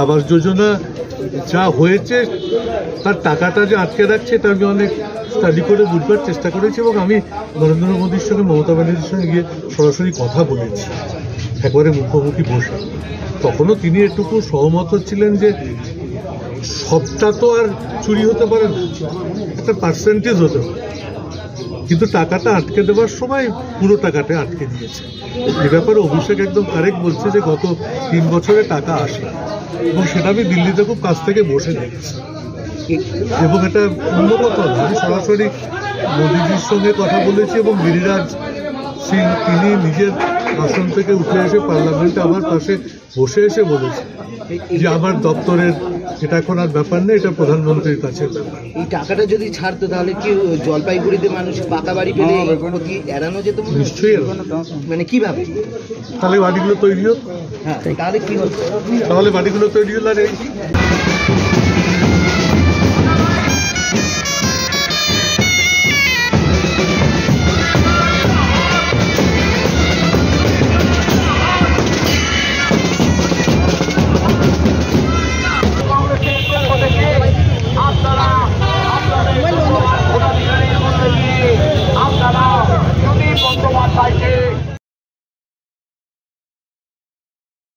আবাস যোজনা যা হয়েছে তার টাকাটা যে আটকে রাখছে এটা আমি অনেক স্টাডি করে বুঝবার চেষ্টা করেছি এবং আমি নরেন্দ্র মোদীর সঙ্গে মমতা ব্যানার্জির সঙ্গে গিয়ে সরাসরি কথা বলেছি একবারে মুখোমুখি বসে। তখনও তিনি এটুকু সহমত হচ্ছিলেন যে সবটা তো আর চুরি হতে পারে না, একটা পার্সেন্টেজ হতে পারে, কিন্তু টাকাটা আটকে দেওয়ার সময় পুরো টাকাটা আটকে দিয়েছে। এ ব্যাপারে অভিষেক একদম কারেক্ট বলছে যে গত 3 বছরে টাকা আসে এবং সেটা আমি দিল্লিতে খুব কাছ থেকে বসে দেখেছি এবং এটা অন্য কথা না, আমি সরাসরি মোদীজির সঙ্গে কথা বলেছি এবং গিরিরাজ সিং তিনি নিজের আসন থেকে উঠে এসে পার্লামেন্টে আমার পাশে বসে এসে বলেছে যে আমার দপ্তরের এটা এখন আর ব্যাপার নেই, এটা প্রধানমন্ত্রীর কাছে ব্যাপার। এই টাকাটা যদি ছাড়তো তাহলে কি জলপাইগুড়িতে মানুষ পাকা বাড়ি পেলে এড়ানো যেত? নিশ্চয়ই, মানে কিভাবে? তাহলে বাড়িগুলো তৈরি হতো, হ্যাঁ, তাহলে কি হতো? তাহলে বাড়িগুলো তৈরি হলো আর